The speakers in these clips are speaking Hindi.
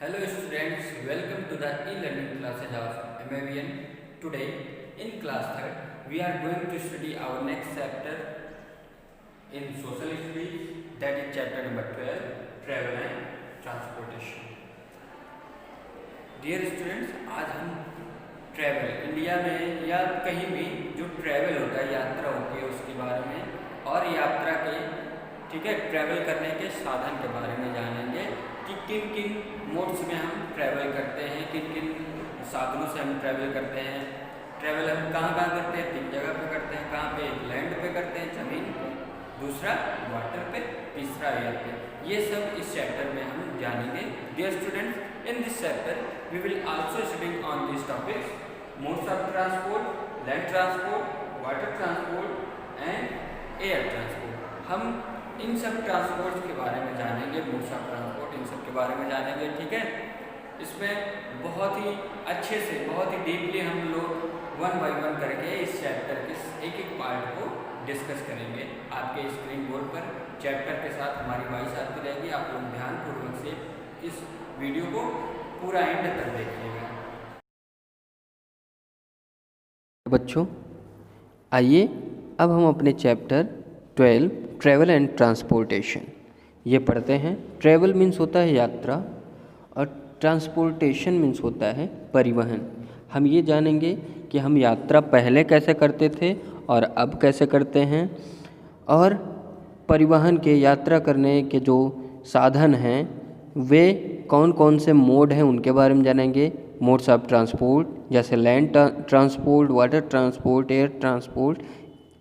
Hello students, welcome to the e-learning classes of MAVN. Today in class 3rd, we are going to study our next chapter in social studies, that is chapter number 12, travel and transportation. Dear students, आज हम ट्रैवल इंडिया में या कहीं भी जो ट्रैवल होता है, यात्रा होती है उसके बारे में और यात्रा के ट्रैवल करने के साधन के बारे में जानेंगे कि किन किन मोड्स में हम ट्रैवल करते हैं, किन किन साधनों से हम ट्रैवल करते हैं। ट्रैवल हम कहाँ कहाँ करते हैं, 3 जगह पे करते हैं। कहाँ पे? लैंड पे करते हैं, ज़मीन पे, दूसरा वाटर पे, तीसरा एयर पे। ये सब इस चैप्टर में हम जानेंगे। Dear students, in this chapter we will also studying on this topics: modes of transport, land transport, water transport and air transport. हम इन सब ट्रांसपोर्ट के बारे में जानेंगे, मोड्स ऑफ ट्रांसपोर्ट इन सब के बारे में जानेंगे। ठीक है, इसमें बहुत ही अच्छे से, बहुत ही डीपली हम लोग 1 बाय 1 करके इस चैप्टर के एक एक पार्ट को डिस्कस करेंगे। आपके स्क्रीन बोर्ड पर चैप्टर के साथ हमारी वॉइस आती रहेगी। आप लोग ध्यानपूर्वक से इस वीडियो को पूरा एंड तक देखिएगा। बच्चों, आइए अब हम अपने चैप्टर 12 ट्रैवल एंड ट्रांसपोर्टेशन ये पढ़ते हैं। ट्रैवल मीन्स होता है यात्रा और ट्रांसपोर्टेशन मीन्स होता है परिवहन। हम ये जानेंगे कि हम यात्रा पहले कैसे करते थे और अब कैसे करते हैं, और परिवहन के यात्रा करने के जो साधन हैं वे कौन कौन से मोड हैं उनके बारे में जानेंगे। मोड्स ऑफ ट्रांसपोर्ट जैसे land transport, water transport, air transport,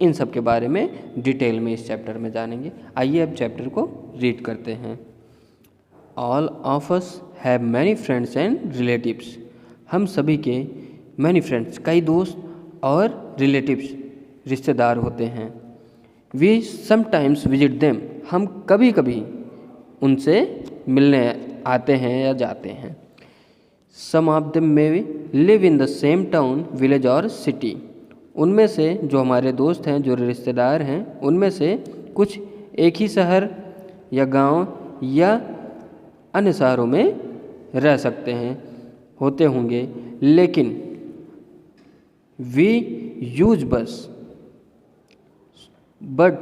इन सब के बारे में डिटेल में इस चैप्टर में जानेंगे। आइए अब चैप्टर को रीड करते हैं। All of us have many friends and relatives. हम सभी के मैनी फ्रेंड्स, कई दोस्त, और रिलेटिव्स, रिश्तेदार होते हैं। We sometimes visit them. हम कभी कभी उनसे मिलने आते हैं या जाते हैं। Some of them may live in the same town, village और सिटी। उनमें से जो हमारे दोस्त हैं, जो रिश्तेदार हैं, उनमें से कुछ एक ही शहर या गांव या अन्य शहरों में रह सकते हैं, होते होंगे, लेकिन वी यूज बस, बट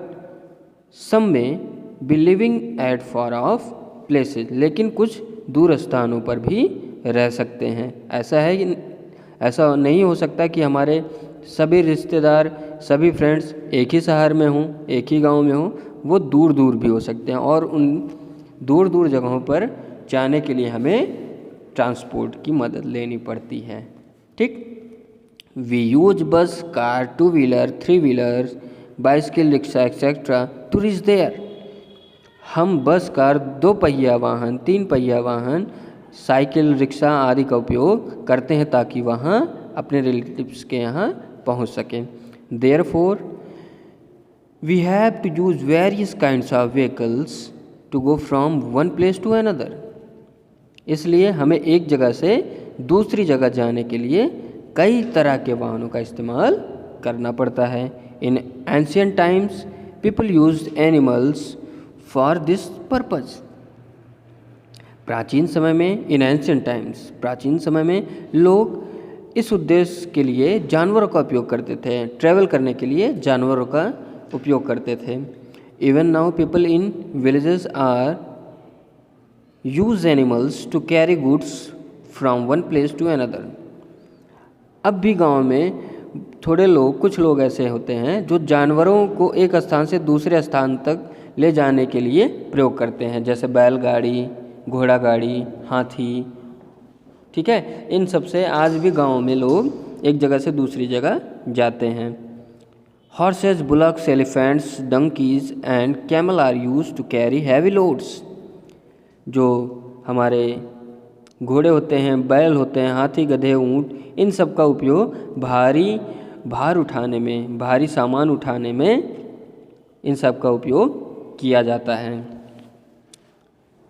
सम में B living at far of places. लेकिन कुछ दूर स्थानों पर भी रह सकते हैं। ऐसा है कि ऐसा नहीं हो सकता कि हमारे सभी रिश्तेदार, सभी फ्रेंड्स एक ही शहर में हों, एक ही गांव में हों। वो दूर दूर भी हो सकते हैं, और उन दूर दूर जगहों पर जाने के लिए हमें ट्रांसपोर्ट की मदद लेनी पड़ती है। ठीक, we use bus, car, 2 wheeler, 3 wheeler, bicycle, rickshaw etcetera to reach there. हम बस, कार, 2 पहिया वाहन, 3 पहिया वाहन, साइकिल, रिक्शा आदि का उपयोग करते हैं ताकि वहाँ अपने रिलेटिव्स के यहाँ पहुँच सकें। Therefore we have to use various kinds of vehicles to go from one place to another. इसलिए हमें एक जगह से दूसरी जगह जाने के लिए कई तरह के वाहनों का इस्तेमाल करना पड़ता है। In ancient times people used animals for this purpose. प्राचीन समय में, इन एंशियंट टाइम्स, प्राचीन समय में लोग इस उद्देश्य के लिए जानवरों का उपयोग करते थे। ट्रैवल करने के लिए जानवरों का उपयोग करते थे। Even now people in villages are use animals to carry goods from one place to another. अब भी गांव में कुछ लोग ऐसे होते हैं जो जानवरों को एक स्थान से दूसरे स्थान तक ले जाने के लिए प्रयोग करते हैं, जैसे बैलगाड़ी, घोड़ा गाड़ी, हाथी। ठीक है, इन सब से आज भी गांव में लोग एक जगह से दूसरी जगह जाते हैं। Horses, bullocks, elephants, donkeys and camel are used to carry heavy loads. जो हमारे घोड़े होते हैं, बैल होते हैं, हाथी, गधे, ऊंट, इन सब का उपयोग भार उठाने में, भारी सामान उठाने में इन सब का उपयोग किया जाता है।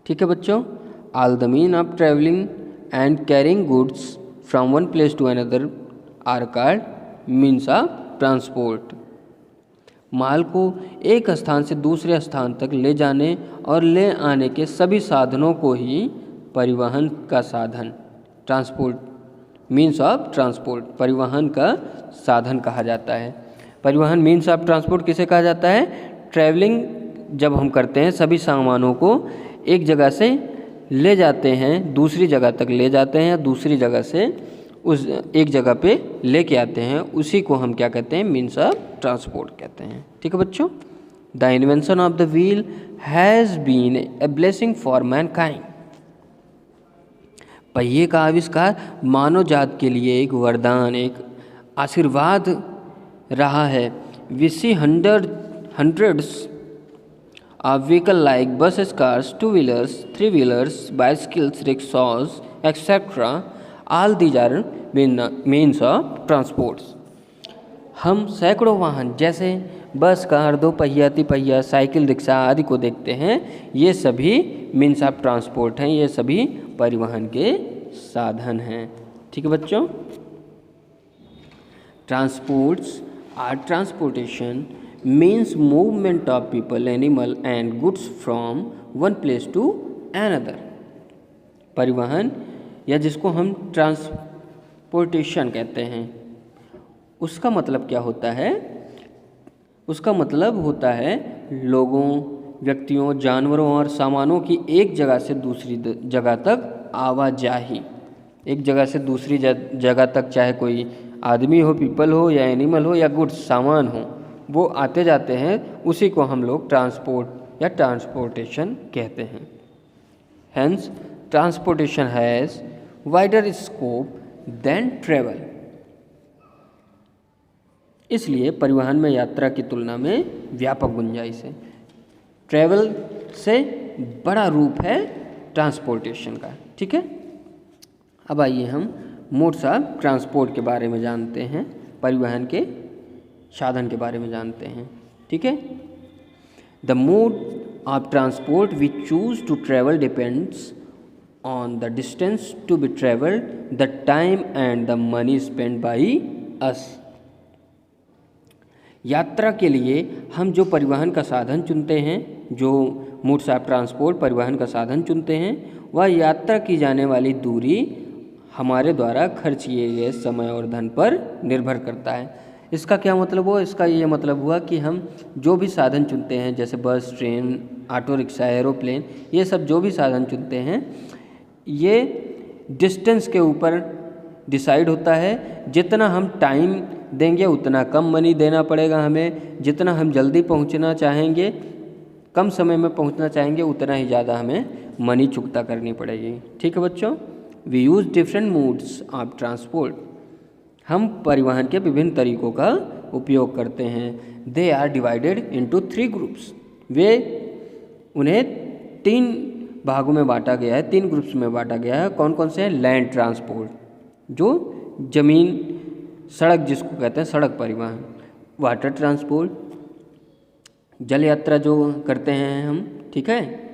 ठीक है बच्चों, all the mean of travelling and carrying goods from one place to another are called means of transport. माल को एक स्थान से दूसरे स्थान तक ले जाने और ले आने के सभी साधनों को ही परिवहन का साधन, ट्रांसपोर्ट, मीन्स ऑफ ट्रांसपोर्ट, परिवहन का साधन कहा जाता है। परिवहन मीन्स ऑफ ट्रांसपोर्ट किसे कहा जाता है? ट्रैवलिंग जब हम करते हैं, सभी सामानों को एक जगह से ले जाते हैं, दूसरी जगह तक ले जाते हैं, दूसरी जगह से उस एक जगह पे लेके आते हैं, उसी को हम क्या कहते हैं? मीन्स ऑफ ट्रांसपोर्ट कहते हैं। ठीक है बच्चों। The invention of the wheel has been a blessing for mankind. पहिए का आविष्कार मानव जात के लिए एक वरदान, एक आशीर्वाद रहा है। We see hundreds of vehicle like buses, cars, two-wheelers, three-wheelers, bicycles, rickshaws, etc. All these are means of transports. हम सैकड़ों वाहन जैसे बस, कार, दो पहिया, तिपहिया, साइकिल, रिक्शा आदि को देखते हैं। ये सभी मीन्स ऑफ ट्रांसपोर्ट हैं, ये सभी परिवहन के साधन हैं। ठीक है बच्चों। Transports or transportation means movement of people, animal and goods from one place to another. परिवहन या जिसको हम ट्रांसपोर्टेशन कहते हैं, उसका मतलब क्या होता है? उसका मतलब होता है लोगों, व्यक्तियों, जानवरों और सामानों की एक जगह से दूसरी जगह तक आवाजाही। एक जगह से दूसरी जगह तक, चाहे कोई आदमी हो, पीपल हो, या एनिमल हो, या गुड्स, सामान हो, वो आते जाते हैं, उसी को हम लोग ट्रांसपोर्ट या ट्रांसपोर्टेशन कहते हैं। Hence transportation has wider scope than travel. इसलिए परिवहन में यात्रा की तुलना में व्यापक गुंजाइश है। ट्रेवल से बड़ा रूप है ट्रांसपोर्टेशन का। ठीक है। अब आइए हम मोड्स ऑफ ट्रांसपोर्ट के बारे में जानते हैं, परिवहन के साधन के बारे में जानते हैं। ठीक है। The mode of transport we choose to travel depends on the distance to be travelled, the time and the money spend by us. यात्रा के लिए हम जो परिवहन का साधन चुनते हैं, जो मोड्स ऑफ ट्रांसपोर्ट परिवहन का साधन चुनते हैं, वह यात्रा की जाने वाली दूरी हमारे द्वारा खर्च किए गए समय और धन पर निर्भर करता है। इसका क्या मतलब हुआ? इसका ये मतलब हुआ कि हम जो भी साधन चुनते हैं, जैसे बस, ट्रेन, ऑटो रिक्शा, एरोप्लेन, ये सब जो भी साधन चुनते हैं, ये डिस्टेंस के ऊपर डिसाइड होता है। जितना हम टाइम देंगे उतना कम मनी देना पड़ेगा हमें, जितना हम जल्दी पहुंचना चाहेंगे, कम समय में पहुंचना चाहेंगे, उतना ही ज़्यादा हमें मनी चुकता करनी पड़ेगी। ठीक है बच्चों। We use different modes of transport. हम परिवहन के विभिन्न तरीकों का उपयोग करते हैं। They are divided into 3 groups. उन्हें 3 भागों में बांटा गया है, 3 ग्रुप्स में बांटा गया है। कौन कौन से हैं? लैंड ट्रांसपोर्ट, जो जमीन, सड़क जिसको कहते हैं, सड़क परिवहन। वाटर ट्रांसपोर्ट, जल यात्रा जो करते हैं हम। ठीक है।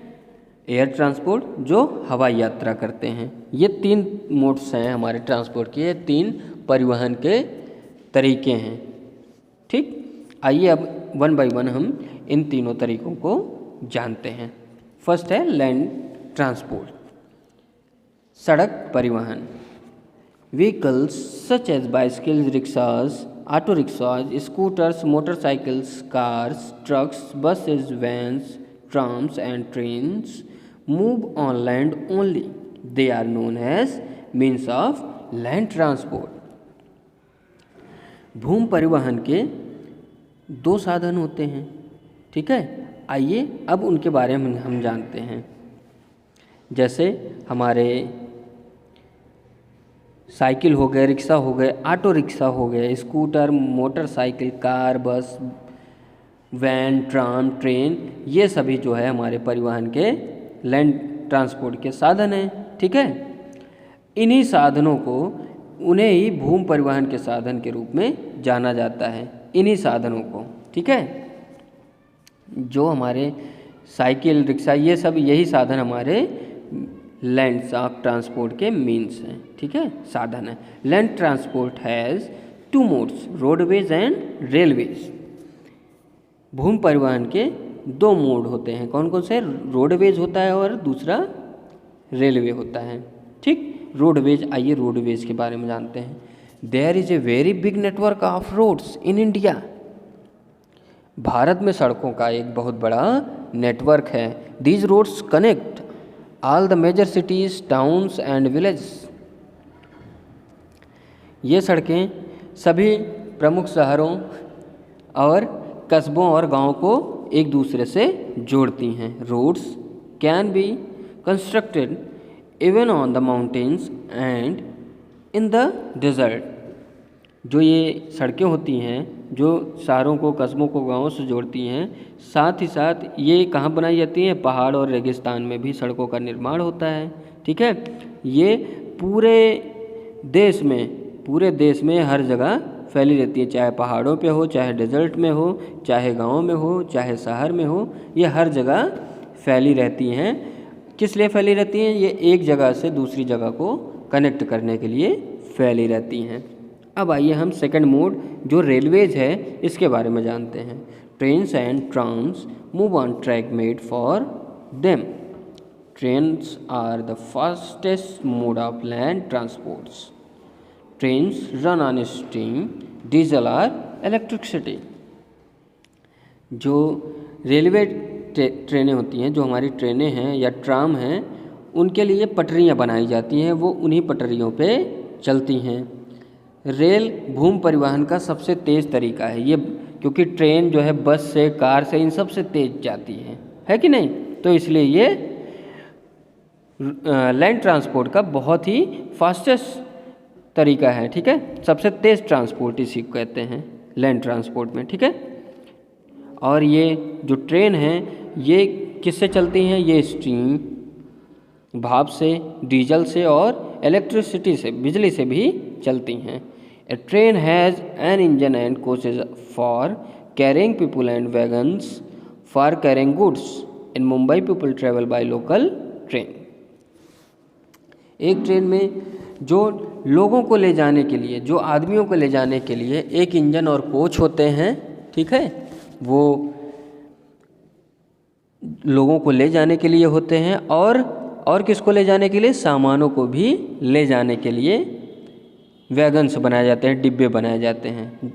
एयर ट्रांसपोर्ट, जो हवाई यात्रा करते हैं। ये 3 मोड्स हैं हमारे ट्रांसपोर्ट के, ये 3 परिवहन के तरीके हैं। ठीक। आइए अब 1 बाय 1 हम इन तीनों तरीकों को जानते हैं। फर्स्ट है लैंड ट्रांसपोर्ट, सड़क परिवहन। Vehicles such as bicycles, rickshaws, auto rickshaws, scooters, motorcycles, cars, trucks, buses, vans, trams and trains move on land only. They are known as means of land transport. भूमि परिवहन के 2 साधन होते हैं। ठीक है। आइए अब उनके बारे में हम जानते हैं। जैसे हमारे साइकिल हो गए, रिक्शा हो गए, ऑटो रिक्शा हो गए, स्कूटर, मोटरसाइकिल, कार, बस, वैन, ट्राम, ट्रेन, ये सभी जो है हमारे परिवहन के लैंड ट्रांसपोर्ट के साधन हैं। ठीक है। इन्हीं साधनों को, उन्हें ही भूमि परिवहन के साधन के रूप में जाना जाता है, इन्हीं साधनों को। ठीक है। जो हमारे साइकिल, रिक्शा, ये सब यही साधन हमारे लैंड ऑफ ट्रांसपोर्ट के मीन्स हैं। ठीक है, साधन है। Land transport has 2 modes, roadways and railways. भूमि परिवहन के 2 मोड होते हैं। कौन कौन से? रोडवेज होता है और दूसरा रेलवे होता है। ठीक, रोडवेज, आइए रोडवेज के बारे में जानते हैं। There is a very big network of roads in India. भारत में सड़कों का एक बहुत बड़ा नेटवर्क है। These roads connect all the major cities, towns and villages. ये सड़कें सभी प्रमुख शहरों और कस्बों और गांवों को एक दूसरे से जोड़ती हैं। Roads can be constructed even on the mountains and in the desert. जो ये सड़कें होती हैं जो शहरों को, कस्बों को गांवों से जोड़ती हैं, साथ ही साथ ये कहाँ बनाई जाती हैं? पहाड़ और रेगिस्तान में भी सड़कों का निर्माण होता है। ठीक है, ये पूरे देश में हर जगह फैली रहती है, चाहे पहाड़ों पे हो, चाहे डेजर्ट में हो, चाहे गाँव में हो, चाहे शहर में हो, ये हर जगह फैली रहती हैं। किस लिए फैली रहती हैं? ये एक जगह से दूसरी जगह को कनेक्ट करने के लिए फैली रहती हैं। अब आइए हम सेकंड मोड जो रेलवेज है इसके बारे में जानते हैं। Trains and trams move on track made for them. Trains are the fastest mode of land transports. Trains run on steam, diesel और इलेक्ट्रिसिटी। जो रेलवे ट्रेनें होती हैं, जो हमारी ट्रेनें हैं या ट्राम हैं, उनके लिए पटरियां बनाई जाती हैं, वो उन्हीं पटरियों पे चलती हैं। रेल भूमि परिवहन का सबसे तेज़ तरीका है ये, क्योंकि ट्रेन जो है बस से, कार से, इन सब से तेज़ जाती है कि नहीं? तो इसलिए ये लैंड ट्रांसपोर्ट का बहुत ही फास्टेस्ट तरीका है। ठीक है, सबसे तेज़ ट्रांसपोर्ट इसी को कहते हैं लैंड ट्रांसपोर्ट में। ठीक है, और ये जो ट्रेन है ये किससे चलती हैं? ये स्टीम, भाप से, डीजल से और इलेक्ट्रिसिटी से, बिजली से भी चलती हैं। A train has an engine and coaches for carrying people and wagons for carrying goods. In Mumbai people travel by local train. एक ट्रेन में जो लोगों को ले जाने के लिए, जो आदमियों को ले जाने के लिए एक इंजन और कोच होते हैं। ठीक है, वो लोगों को ले जाने के लिए होते हैं और किसको ले जाने के लिए? सामानों को भी ले जाने के लिए वैगन्स बनाए जाते हैं, डिब्बे बनाए जाते हैं।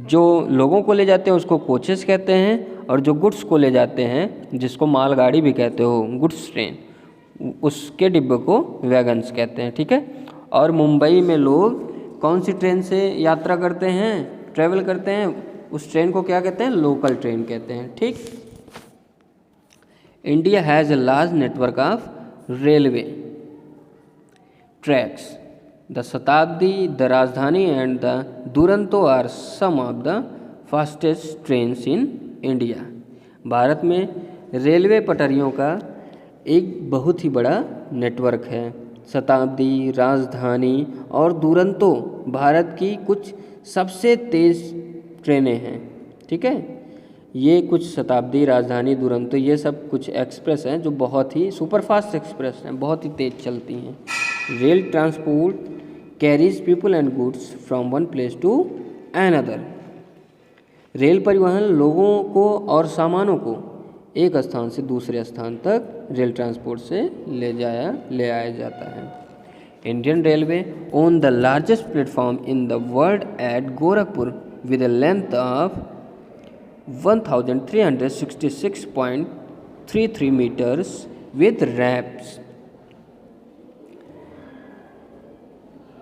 जो लोगों को ले जाते हैं उसको कोचेस कहते हैं, और जो गुड्स को ले जाते हैं, जिसको मालगाड़ी भी कहते हो, गुड्स ट्रेन, उसके डिब्बे को वैगन्स कहते हैं। ठीक है, और मुंबई में लोग कौन सी ट्रेन से यात्रा करते हैं, ट्रैवल करते हैं? उस ट्रेन को क्या कहते हैं? लोकल ट्रेन कहते हैं। ठीक, India has a large network of railway tracks. The Shatabdi, the Rajdhani and the Duronto are some of the fastest trains in India. भारत में रेलवे पटरियों का एक बहुत ही बड़ा नेटवर्क है। शताब्दी, राजधानी और दुरंतो भारत की कुछ सबसे तेज़ ट्रेनें हैं। ठीक है, ये कुछ शताब्दी, राजधानी, दुरंतो, ये सब कुछ एक्सप्रेस हैं जो बहुत ही सुपरफास्ट एक्सप्रेस हैं, बहुत ही तेज़ चलती हैं। Rail transport carries people and goods from one place to another. Rail परिवहन लोगों को और सामानों को एक स्थान से दूसरे स्थान तक रेल ट्रांसपोर्ट से ले आया जाता है। Indian railway own the largest platform in the world at Gorakhpur with A length of 1366.33 meters with ramps।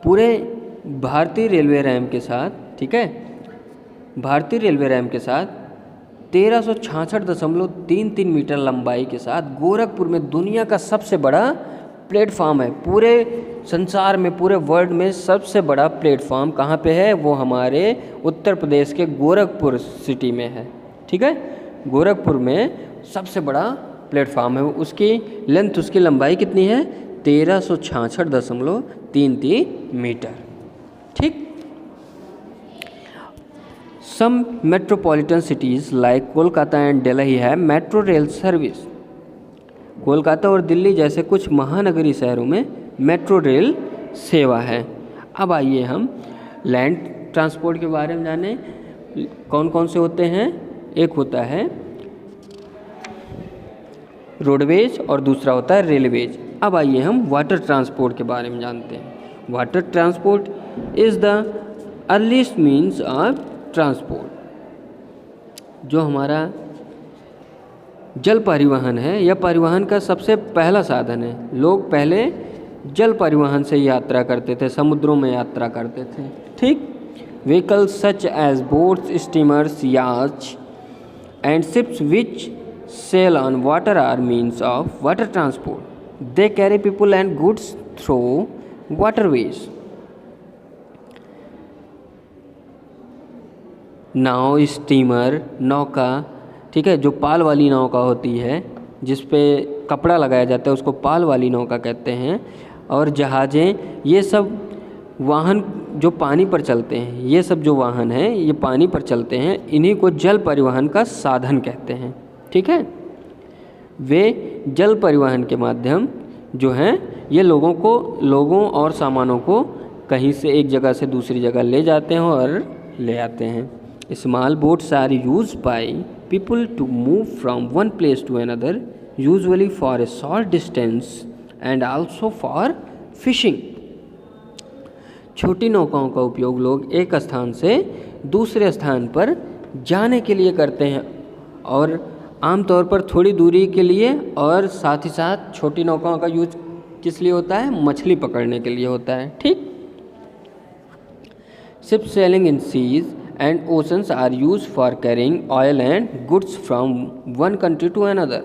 पूरे भारतीय रेलवे रैम के साथ, ठीक है, भारतीय रेलवे रैम के साथ 1366.33 मीटर लंबाई के साथ गोरखपुर में दुनिया का सबसे बड़ा प्लेटफॉर्म है। पूरे संसार में, पूरे वर्ल्ड में सबसे बड़ा प्लेटफॉर्म कहाँ पे है? वो हमारे उत्तर प्रदेश के गोरखपुर सिटी में है। ठीक है, गोरखपुर में सबसे बड़ा प्लेटफॉर्म है। उसकी लेंथ, उसकी लंबाई कितनी है? 1366.33 मीटर। ठीक, some metropolitan cities like Kolkata and Delhi है मेट्रो रेल सर्विस। कोलकाता और दिल्ली जैसे कुछ महानगरीय शहरों में मेट्रो रेल सेवा है। अब आइए हम लैंड ट्रांसपोर्ट के बारे में जानें। कौन कौन से होते हैं? एक होता है रोडवेज और दूसरा होता है रेलवेज। अब आइए हम वाटर ट्रांसपोर्ट के बारे में जानते हैं। Water transport is the earliest means of transport. जो हमारा जल परिवहन है, यह परिवहन का सबसे पहला साधन है। लोग पहले जल परिवहन से यात्रा करते थे, समुद्रों में यात्रा करते थे। ठीक, vehicles such as boats, steamers, yacht and ships which sail on water are means of water transport. They carry people and goods through waterways. Now, steamer, नौका, ठीक है, जो पाल वाली नौका होती है जिस पे कपड़ा लगाया जाता है उसको पाल वाली नौका कहते हैं। और जहाज़ें, ये सब वाहन जो पानी पर चलते हैं, ये सब जो वाहन हैं ये पानी पर चलते हैं, इन्हीं को जल परिवहन का साधन कहते हैं। ठीक है, वे जल परिवहन के माध्यम जो हैं ये लोगों और सामानों को कहीं से एक जगह से दूसरी जगह ले जाते हैं और ले आते हैं। Small boats are use by people to move from one place to another, usually for a short distance and also for fishing. छोटी नौकाओं का उपयोग लोग एक स्थान से दूसरे स्थान पर जाने के लिए करते हैं, और आमतौर पर थोड़ी दूरी के लिए, और साथ ही साथ छोटी नौकाओं का यूज किस लिए होता है? मछली पकड़ने के लिए होता है। ठीक, ship sailing in seas and oceans are use for carrying oil and goods from one country to another.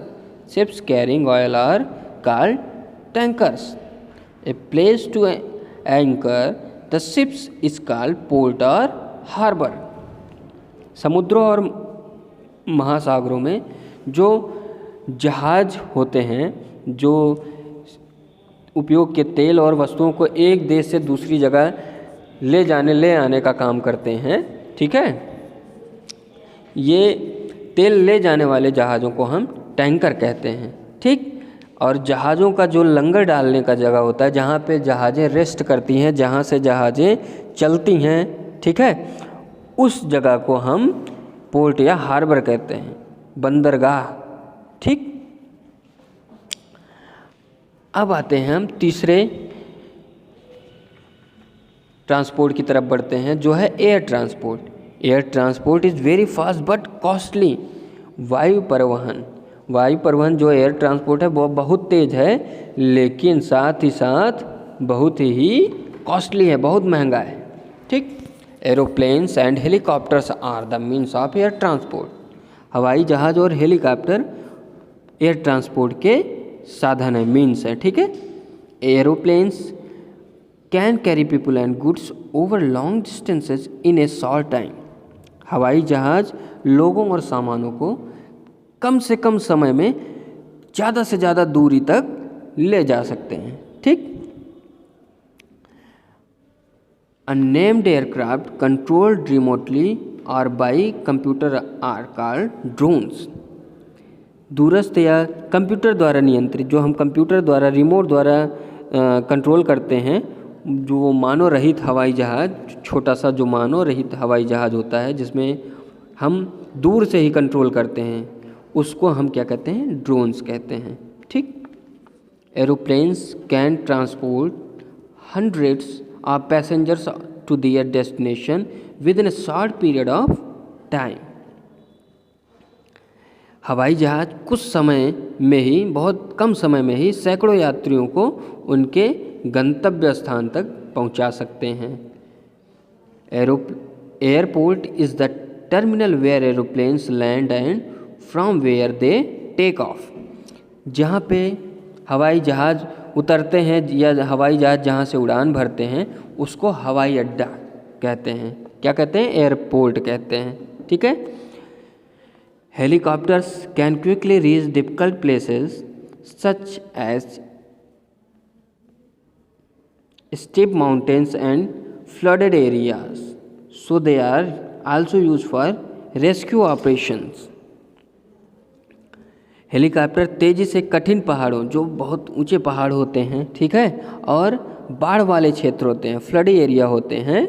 Ships carrying oil are called tankers. A place to anchor the ships is called port और हार्बर। समुद्रों और महासागरों में जो जहाज होते हैं, जो उपयोग के तेल और वस्तुओं को एक देश से दूसरी जगह ले आने का काम करते हैं, ठीक है, ये तेल ले जाने वाले जहाज़ों को हम टैंकर कहते हैं। ठीक, और जहाज़ों का जो लंगर डालने का जगह होता है, जहाँ पे जहाज़ें रेस्ट करती हैं, जहाँ से जहाज़ें चलती हैं, ठीक है, उस जगह को हम पोर्ट या हार्बर कहते हैं, बंदरगाह। ठीक, अब आते हैं हम तीसरे ट्रांसपोर्ट की तरफ बढ़ते हैं, जो है air transport. Air transport is very fast but costly. वायु परिवहन जो एयर ट्रांसपोर्ट है वो बहुत तेज़ है, लेकिन साथ ही साथ बहुत ही कॉस्टली है, बहुत महंगा है। ठीक, aeroplanes and helicopters are the means of air transport. हवाई जहाज़ और हेलीकॉप्टर एयर ट्रांसपोर्ट के साधन है, मीन्स है। ठीक है, aeroplanes can carry people and goods over long distances in A short time. हवाई जहाज़ लोगों और सामानों को कम से कम समय में ज़्यादा से ज़्यादा दूरी तक ले जा सकते हैं। ठीक, unnamed aircraft controlled remotely or by computer are called drones। दूरस्थ या कंप्यूटर द्वारा नियंत्रित, जो हम कंप्यूटर द्वारा रिमोट द्वारा कंट्रोल करते हैं, जो मानव रहित हवाई जहाज़, छोटा सा जो मानव रहित हवाई जहाज़ होता है जिसमें हम दूर से ही कंट्रोल करते हैं, उसको हम क्या कहते हैं? ड्रोन्स कहते हैं। ठीक, aeroplanes can transport hundreds of passengers to their destination within a short period of time। हवाई जहाज़ कुछ समय में ही, बहुत कम समय में ही सैकड़ों यात्रियों को उनके गंतव्य स्थान तक पहुंचा सकते हैं। Airport is the terminal where aeroplanes land and from where they take off. जहाँ पे हवाई जहाज़ उतरते हैं या हवाई जहाज़ जहाँ से उड़ान भरते हैं उसको हवाई अड्डा कहते हैं। क्या कहते हैं? एयरपोर्ट कहते हैं। ठीक है, helicopters can quickly reach difficult places such as steep mountains and flooded areas, so they are also used for rescue operations। Helicopter तेज़ी से कठिन पहाड़ों, जो बहुत ऊंचे पहाड़ होते हैं, ठीक है, और बाढ़ वाले क्षेत्र होते हैं, फ्लडी एरिया होते हैं,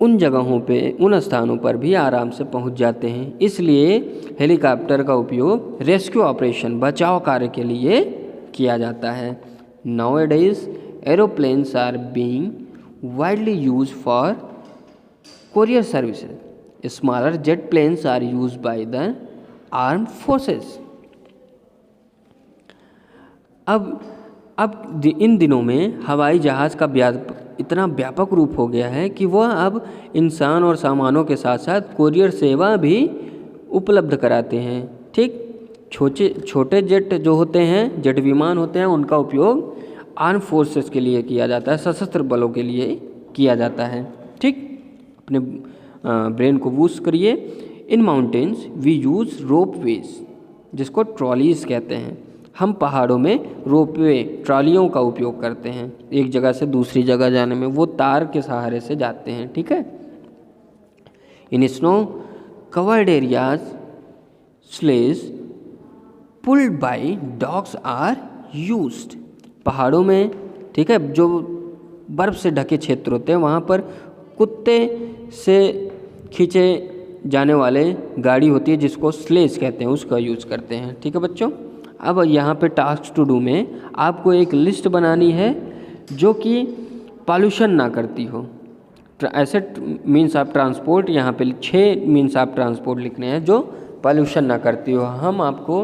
उन जगहों पे, उन स्थानों पर भी आराम से पहुंच जाते हैं। इसलिए हेलीकॉप्टर का उपयोग रेस्क्यू ऑपरेशन, बचाव कार्य के लिए किया जाता है। Nowadays aeroplanes are being widely used for courier services. Smaller jet planes are used by the armed forces. अब इन दिनों में हवाई जहाज़ का इतना व्यापक रूप हो गया है कि वह अब इंसान और सामानों के साथ साथ कोरियर सेवा भी उपलब्ध कराते हैं। ठीक, छोटे जेट जो होते हैं, जेट विमान होते हैं, उनका उपयोग आर्म फोर्सेस के लिए किया जाता है, सशस्त्र बलों के लिए किया जाता है। ठीक, अपने ब्रेन को बूस्ट करिए। In mountains we use ropeways, जिसको ट्रॉलीज कहते हैं। हम पहाड़ों में रोपवे, ट्रॉलियों का उपयोग करते हैं एक जगह से दूसरी जगह जाने में, वो तार के सहारे से जाते हैं। ठीक है। In snow covered areas sledge pulled by dogs are used. पहाड़ों में, ठीक है, जो बर्फ़ से ढके क्षेत्र होते हैं वहाँ पर कुत्ते से खींचे जाने वाले गाड़ी होती है जिसको स्लेज कहते हैं, उसका यूज़ करते हैं। ठीक है बच्चों। अब यहाँ पे टास्क टू डू में आपको एक लिस्ट बनानी है जो कि पॉल्यूशन ना करती हो। ऐसे मीन्स ऑफ ट्रांसपोर्ट, यहाँ पे 6 मीन्स ऑफ ट्रांसपोर्ट लिखने हैं जो पॉल्यूशन ना करती हो। हम आपको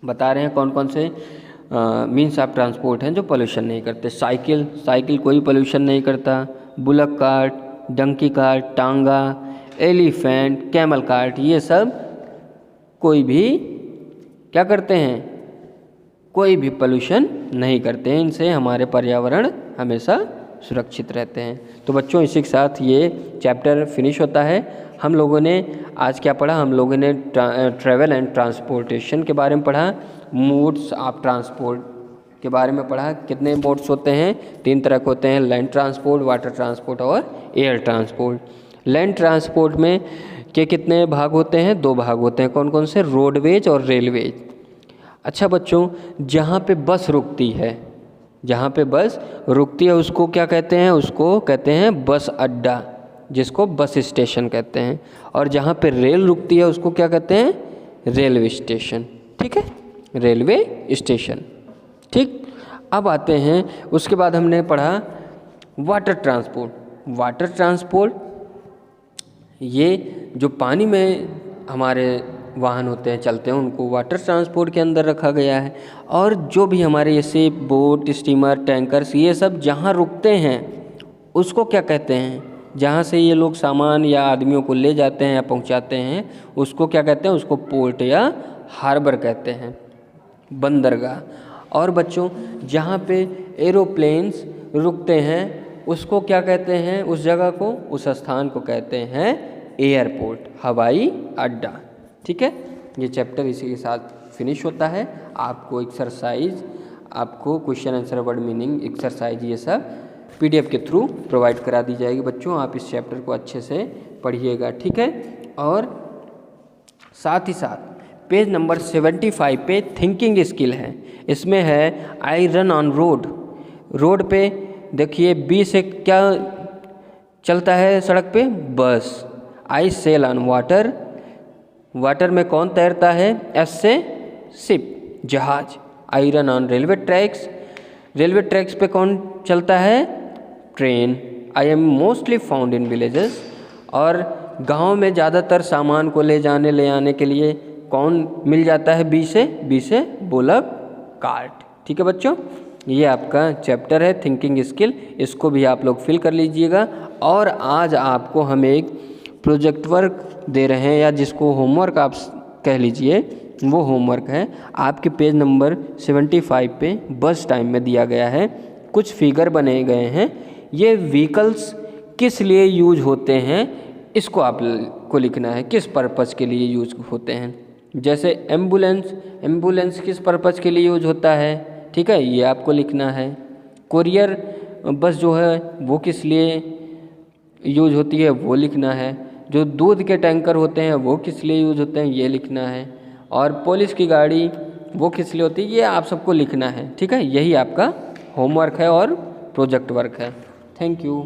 बता रहे हैं कौन कौन से मीन्स ऑफ ट्रांसपोर्ट हैं जो पॉल्यूशन नहीं करते। साइकिल कोई पॉल्यूशन नहीं करता। बुलक कार्ट, डंकी कार्ट, टांगा, एलिफेंट, कैमल कार्ट, ये सब कोई भी क्या करते हैं, कोई भी पॉल्यूशन नहीं करते हैं। इनसे हमारे पर्यावरण हमेशा सुरक्षित रहते हैं। तो बच्चों, इसी के साथ ये चैप्टर फिनिश होता है। हम लोगों ने आज क्या पढ़ा? हम लोगों ने ट्रैवल एंड ट्रांसपोर्टेशन के बारे में पढ़ा, मोड्स ऑफ ट्रांसपोर्ट के बारे में पढ़ा। कितने मोड्स होते हैं? 3 तरह के होते हैं, लैंड ट्रांसपोर्ट, वाटर ट्रांसपोर्ट और एयर ट्रांसपोर्ट। लैंड ट्रांसपोर्ट में के कितने भाग होते हैं? 2 भाग होते हैं। कौन कौन से? रोडवेज और रेलवेज। अच्छा बच्चों, जहाँ पे बस रुकती है, जहाँ पे बस रुकती है उसको क्या कहते हैं? उसको कहते हैं बस अड्डा, जिसको बस स्टेशन कहते हैं। और जहाँ पे रेल रुकती है उसको क्या कहते हैं? Railway station. ठीक है, रेलवे स्टेशन। ठीक, अब आते हैं, उसके बाद हमने पढ़ा वाटर ट्रांसपोर्ट। वाटर ट्रांसपोर्ट, ये जो पानी में हमारे वाहन होते हैं, चलते हैं, उनको वाटर ट्रांसपोर्ट के अंदर रखा गया है। और जो भी हमारे जैसे बोट, स्टीमर, टैंकर्स, ये सब जहाँ रुकते हैं उसको क्या कहते हैं? जहाँ से ये लोग सामान या आदमियों को ले जाते हैं या पहुँचाते हैं उसको क्या कहते हैं? उसको पोर्ट या हार्बर कहते हैं, बंदरगाह। और बच्चों, जहाँ पे एरोप्लेन्स रुकते हैं उसको क्या कहते हैं? उस जगह को, उस स्थान को कहते हैं एयरपोर्ट, हवाई अड्डा। ठीक है, ये चैप्टर इसी के साथ फिनिश होता है। आपको एक्सरसाइज, आपको question answer, word meaning exercise, ये सब PDF के थ्रू प्रोवाइड करा दी जाएगी। बच्चों, आप इस चैप्टर को अच्छे से पढ़िएगा। ठीक है, और साथ ही साथ पेज नंबर 75 पे थिंकिंग स्किल है। इसमें है I run on road. Road पे देखिए बी से क्या चलता है सड़क पे? बस। आई सेल ऑन वाटर। वाटर में कौन तैरता है? एस से शिप, जहाज। I run on railway tracks. Railway tracks पे कौन चलता है? Train. I am mostly found in villages. और गांव में ज़्यादातर सामान को ले जाने ले आने के लिए कौन मिल जाता है? बी से बुलक कार्ट। ठीक है बच्चों, ये आपका चैप्टर है थिंकिंग स्किल, इसको भी आप लोग फिल कर लीजिएगा। और आज आपको हम एक प्रोजेक्ट वर्क दे रहे हैं, या जिसको होमवर्क आप कह लीजिए, वो होमवर्क है आपके पेज नंबर 75 पे बस टाइम में दिया गया है। कुछ फिगर बने गए हैं, ये व्हीकल्स किस लिए यूज होते हैं इसको आप को लिखना है, किस पर्पज़ के लिए यूज होते हैं। जैसे एम्बुलेंस किस पर्पज़ के लिए यूज होता है? ठीक है, ये आपको लिखना है। कोरियर बस जो है वो किस लिए यूज होती है वो लिखना है। जो दूध के टैंकर होते हैं वो किस लिए यूज होते हैं ये लिखना है। और पुलिस की गाड़ी वो किस लिए होती है ये आप सबको लिखना है। ठीक है, यही आपका होमवर्क है और प्रोजेक्ट वर्क है। Thank you.